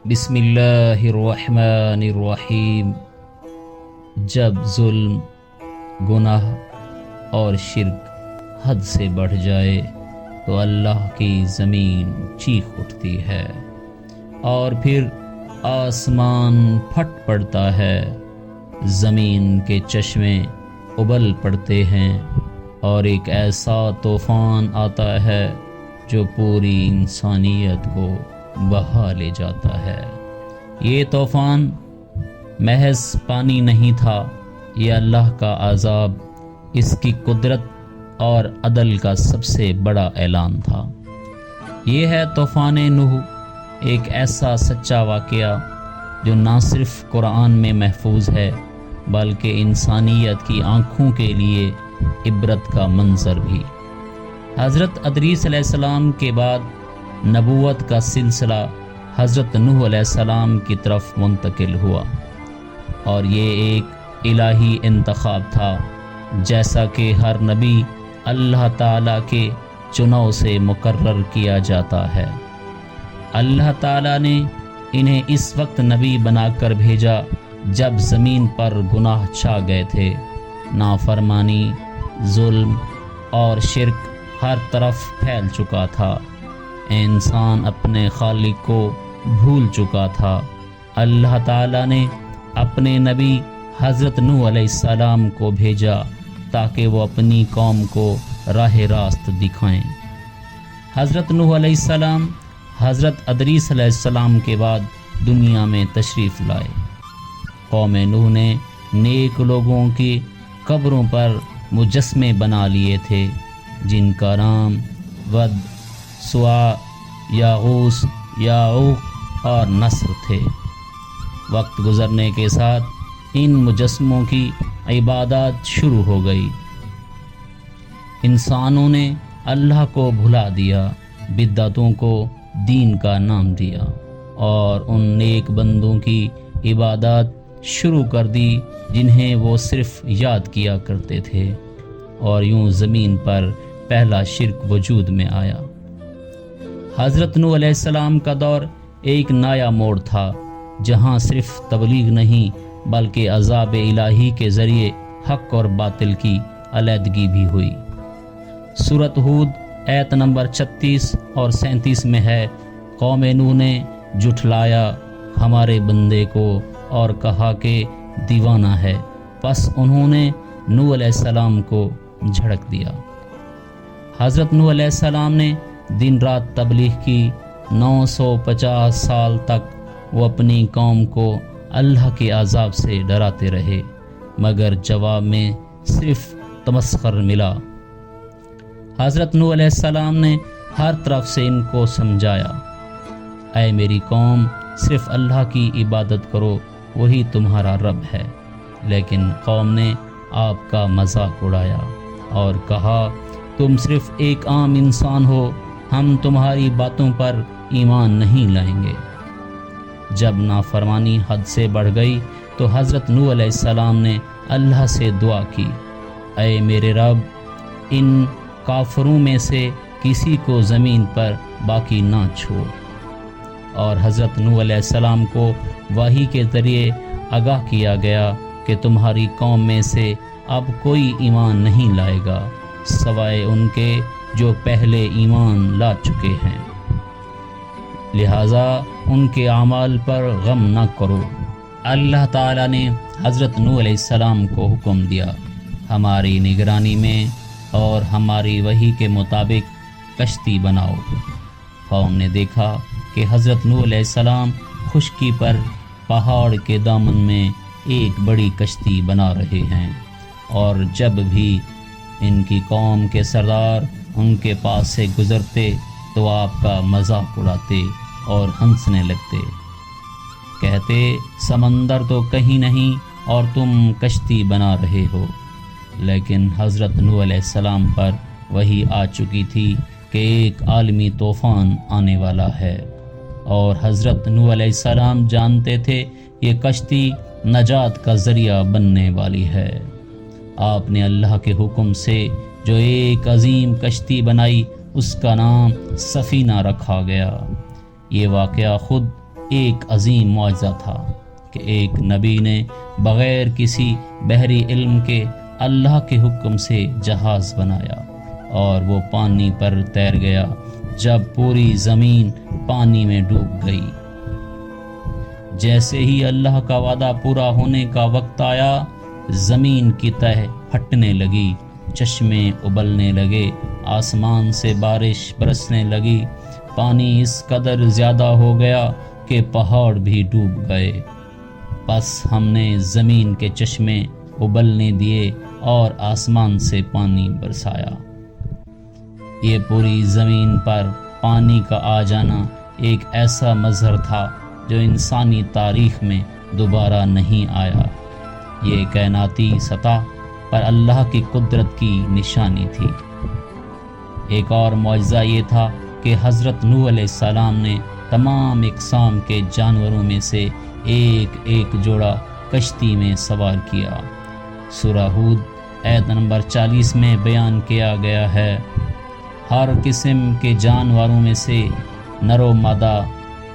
بسم اللہ الرحمن الرحیم۔ جب ظلم، گناہ اور شرک حد سے بڑھ جائے تو اللہ کی زمین چیخ اٹھتی ہے اور پھر آسمان پھٹ پڑتا ہے، زمین کے چشمے ابل پڑتے ہیں اور ایک ایسا طوفان آتا ہے جو پوری انسانیت کو بہا لے جاتا ہے۔ یہ طوفان محض پانی نہیں تھا، یہ اللہ کا عذاب، اس کی قدرت اور عدل کا سب سے بڑا اعلان تھا۔ یہ ہے طوفان نوح، ایک ایسا سچا واقعہ جو نہ صرف قرآن میں محفوظ ہے بلکہ انسانیت کی آنکھوں کے لیے عبرت کا منظر بھی۔ حضرت ادریس علیہ السلام کے بعد نبوت کا سلسلہ حضرت نوح علیہ السلام کی طرف منتقل ہوا، اور یہ ایک الہی انتخاب تھا، جیسا کہ ہر نبی اللہ تعالیٰ کے چناؤ سے مقرر کیا جاتا ہے۔ اللہ تعالیٰ نے انہیں اس وقت نبی بنا کر بھیجا جب زمین پر گناہ چھا گئے تھے، نافرمانی، ظلم اور شرک ہر طرف پھیل چکا تھا، انسان اپنے خالق کو بھول چکا تھا۔ اللہ تعالیٰ نے اپنے نبی حضرت نوح علیہ السلام کو بھیجا تاکہ وہ اپنی قوم کو راہ راست دکھائیں۔ حضرت نوح علیہ السلام حضرت ادریس علیہ السلام کے بعد دنیا میں تشریف لائے۔ قوم نوح نے نیک لوگوں کی قبروں پر مجسمے بنا لیے تھے جن کا نام ود، سوا، یاغوث، یاعوق اور نصر تھے۔ وقت گزرنے کے ساتھ ان مجسموں کی عبادات شروع ہو گئی۔ انسانوں نے اللہ کو بھلا دیا، بدعتوں کو دین کا نام دیا اور ان نیک بندوں کی عبادات شروع کر دی جنہیں وہ صرف یاد کیا کرتے تھے، اور یوں زمین پر پہلا شرک وجود میں آیا۔ حضرت نوح علیہ السلام کا دور ایک نیا موڑ تھا، جہاں صرف تبلیغ نہیں بلکہ عذاب الہی کے ذریعے حق اور باطل کی علیحدگی بھی ہوئی۔ سورۃ ہود آیت نمبر 36 اور 37 میں ہے، قوم نوح نے جھٹلایا ہمارے بندے کو اور کہا کہ دیوانہ ہے، پس انہوں نے نوح علیہ السلام کو جھڑک دیا۔ حضرت نوح علیہ السلام نے دن رات تبلیغ کی، 950 سال تک وہ اپنی قوم کو اللہ کے عذاب سے ڈراتے رہے، مگر جواب میں صرف تمسخر ملا۔ حضرت نوح علیہ السلام نے ہر طرف سے ان کو سمجھایا، اے میری قوم، صرف اللہ کی عبادت کرو، وہی تمہارا رب ہے، لیکن قوم نے آپ کا مذاق اڑایا اور کہا تم صرف ایک عام انسان ہو، ہم تمہاری باتوں پر ایمان نہیں لائیں گے۔ جب نافرمانی حد سے بڑھ گئی تو حضرت نوح علیہ السلام نے اللہ سے دعا کی، اے میرے رب، ان کافروں میں سے کسی کو زمین پر باقی نہ چھوڑ۔ اور حضرت نوح علیہ السلام کو وحی کے ذریعے آگاہ کیا گیا کہ تمہاری قوم میں سے اب کوئی ایمان نہیں لائے گا سوائے ان کے جو پہلے ایمان لا چکے ہیں، لہٰذا ان کے اعمال پر غم نہ کرو۔ اللہ تعالیٰ نے حضرت نوح علیہ السلام کو حکم دیا، ہماری نگرانی میں اور ہماری وحی کے مطابق کشتی بناؤ۔ قوم نے دیکھا کہ حضرت نوح علیہ السلام خشکی پر پہاڑ کے دامن میں ایک بڑی کشتی بنا رہے ہیں، اور جب بھی ان کی قوم کے سردار ان کے پاس سے گزرتے تو آپ کا مذاق اڑاتے اور ہنسنے لگتے، کہتے سمندر تو کہیں نہیں اور تم کشتی بنا رہے ہو۔ لیکن حضرت نوح علیہ السلام پر وحی آ چکی تھی کہ ایک عالمی طوفان آنے والا ہے، اور حضرت نوح علیہ السلام جانتے تھے یہ کشتی نجات کا ذریعہ بننے والی ہے۔ آپ نے اللہ کے حکم سے جو ایک عظیم کشتی بنائی، اس کا نام سفینہ رکھا گیا۔ یہ واقعہ خود ایک عظیم معجزہ تھا کہ ایک نبی نے بغیر کسی بحری علم کے اللہ کے حکم سے جہاز بنایا اور وہ پانی پر تیر گیا۔ جب پوری زمین پانی میں ڈوب گئی، جیسے ہی اللہ کا وعدہ پورا ہونے کا وقت آیا، زمین کی تہ پھٹنے لگی، چشمے ابلنے لگے، آسمان سے بارش برسنے لگی، پانی اس قدر زیادہ ہو گیا کہ پہاڑ بھی ڈوب گئے۔ پس ہم نے زمین کے چشمے ابلنے دیے اور آسمان سے پانی برسایا۔ یہ پوری زمین پر پانی کا آ جانا ایک ایسا مظہر تھا جو انسانی تاریخ میں دوبارہ نہیں آیا۔ یہ کائناتی سطح پر اللہ کی قدرت کی نشانی تھی۔ ایک اور معجزہ یہ تھا کہ حضرت نوح علیہ السلام نے تمام اقسام کے جانوروں میں سے ایک ایک جوڑا کشتی میں سوار کیا۔ سورہ ہود آیت نمبر 40 میں بیان کیا گیا ہے، ہر قسم کے جانوروں میں سے نر و مادہ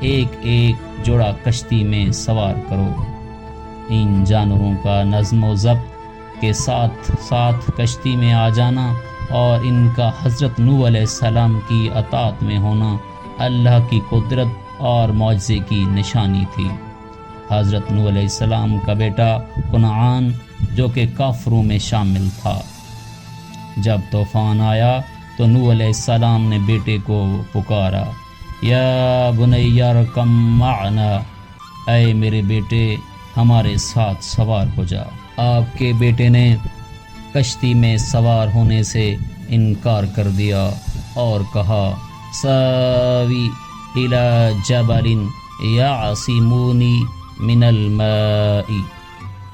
ایک ایک جوڑا کشتی میں سوار کرو۔ ان جانوروں کا نظم و ضبط کے ساتھ ساتھ کشتی میں آ جانا اور ان کا حضرت نوح علیہ السلام کی اطاعت میں ہونا اللہ کی قدرت اور معجزے کی نشانی تھی۔ حضرت نوح علیہ السلام کا بیٹا کنعان جو کہ کافروں میں شامل تھا، جب طوفان آیا تو نوح علیہ السلام نے بیٹے کو پکارا، یا بنی ارکم معنا، اے میرے بیٹے ہمارے ساتھ سوار ہو جا۔ آپ کے بیٹے نے کشتی میں سوار ہونے سے انکار کر دیا اور کہا، ساوی الی جبل یعصمونی من الماء،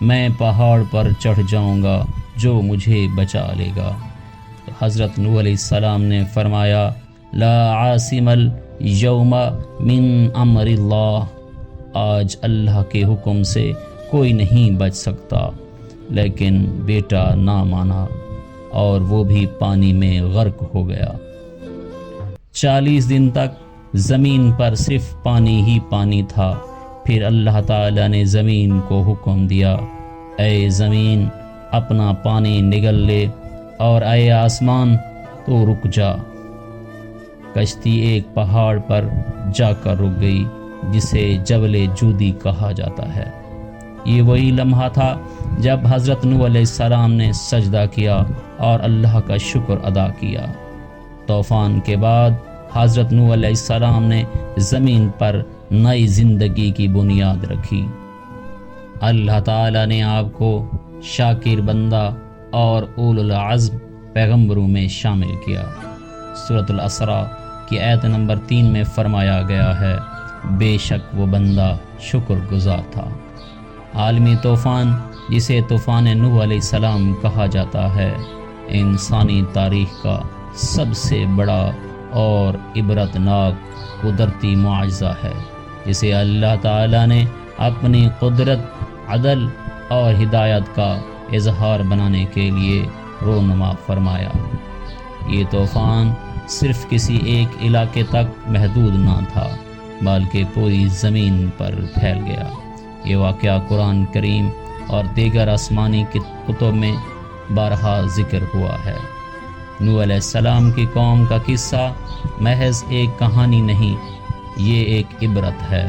میں پہاڑ پر چڑھ جاؤں گا جو مجھے بچا لے گا۔ تو حضرت نوح علیہ السلام نے فرمایا، لا عاصم اليوم من امر اللہ، آج اللہ کے حکم سے کوئی نہیں بچ سکتا۔ لیکن بیٹا نہ مانا اور وہ بھی پانی میں غرق ہو گیا۔ 40 دن تک زمین پر صرف پانی ہی پانی تھا۔ پھر اللہ تعالیٰ نے زمین کو حکم دیا، اے زمین اپنا پانی نگل لے، اور اے آسمان تو رک جا۔ کشتی ایک پہاڑ پر جا کر رک گئی جسے جبل جودی کہا جاتا ہے۔ یہ وہی لمحہ تھا جب حضرت نوح علیہ السلام نے سجدہ کیا اور اللہ کا شکر ادا کیا۔ طوفان کے بعد حضرت نوح علیہ السلام نے زمین پر نئی زندگی کی بنیاد رکھی۔ اللہ تعالیٰ نے آپ کو شاکر بندہ اور اولو العزم پیغمبروں میں شامل کیا۔ سورۃ الاسراء کی آیت نمبر 3 میں فرمایا گیا ہے، بے شک وہ بندہ شکر گزار تھا۔ عالمی طوفان جسے طوفان نوح علیہ السلام کہا جاتا ہے، انسانی تاریخ کا سب سے بڑا اور عبرتناک قدرتی معجزہ ہے، جسے اللہ تعالیٰ نے اپنی قدرت، عدل اور ہدایت کا اظہار بنانے کے لیے رونما فرمایا۔ یہ طوفان صرف کسی ایک علاقے تک محدود نہ تھا، بلکہ پوری زمین پر پھیل گیا۔ یہ واقعہ قرآن کریم اور دیگر آسمانی کتب میں بارہا ذکر ہوا ہے۔ نوح علیہ السلام کی قوم کا قصہ محض ایک کہانی نہیں، یہ ایک عبرت ہے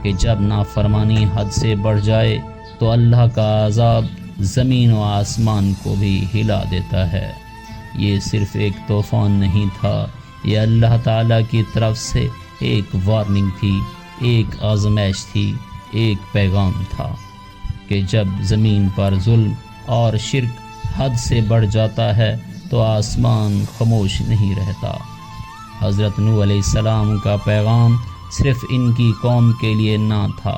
کہ جب نافرمانی حد سے بڑھ جائے تو اللہ کا عذاب زمین و آسمان کو بھی ہلا دیتا ہے۔ یہ صرف ایک طوفان نہیں تھا، یہ اللہ تعالیٰ کی طرف سے ایک وارننگ تھی، ایک آزمائش تھی، ایک پیغام تھا کہ جب زمین پر ظلم اور شرک حد سے بڑھ جاتا ہے تو آسمان خاموش نہیں رہتا۔ حضرت نوح علیہ السلام کا پیغام صرف ان کی قوم کے لیے نہ تھا،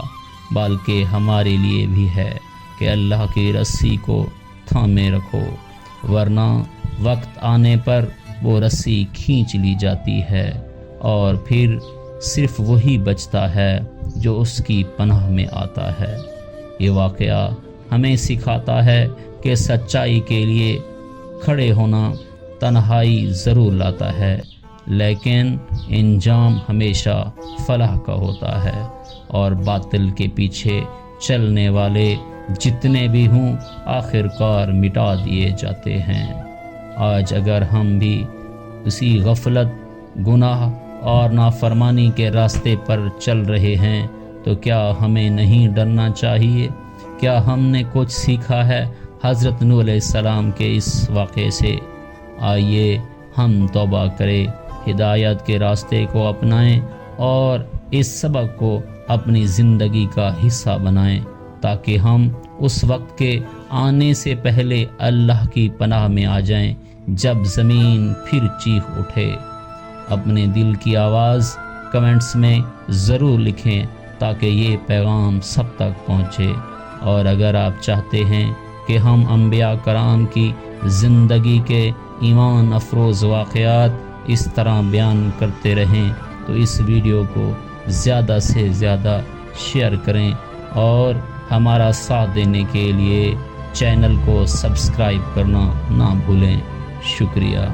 بلکہ ہمارے لیے بھی ہے کہ اللہ کی رسی کو تھامے رکھو، ورنہ وقت آنے پر وہ رسی کھینچ لی جاتی ہے اور پھر صرف وہی بچتا ہے جو اس کی پناہ میں آتا ہے۔ یہ واقعہ ہمیں سکھاتا ہے کہ سچائی کے لیے کھڑے ہونا تنہائی ضرور لاتا ہے، لیکن انجام ہمیشہ فلاح کا ہوتا ہے، اور باطل کے پیچھے چلنے والے جتنے بھی ہوں آخر کار مٹا دیے جاتے ہیں۔ آج اگر ہم بھی اسی غفلت، گناہ اور نافرمانی کے راستے پر چل رہے ہیں تو کیا ہمیں نہیں ڈرنا چاہیے؟ کیا ہم نے کچھ سیکھا ہے حضرت نوح علیہ السلام کے اس واقعے سے؟ آئیے ہم توبہ کریں، ہدایت کے راستے کو اپنائیں اور اس سبق کو اپنی زندگی کا حصہ بنائیں، تاکہ ہم اس وقت کے آنے سے پہلے اللہ کی پناہ میں آ جائیں جب زمین پھر چیخ اٹھے۔ اپنے دل کی آواز کمنٹس میں ضرور لکھیں تاکہ یہ پیغام سب تک پہنچے، اور اگر آپ چاہتے ہیں کہ ہم انبیاء کرام کی زندگی کے ایمان افروز واقعات اس طرح بیان کرتے رہیں تو اس ویڈیو کو زیادہ سے زیادہ شیئر کریں، اور ہمارا ساتھ دینے کے لیے چینل کو سبسکرائب کرنا نہ بھولیں۔ شکریہ۔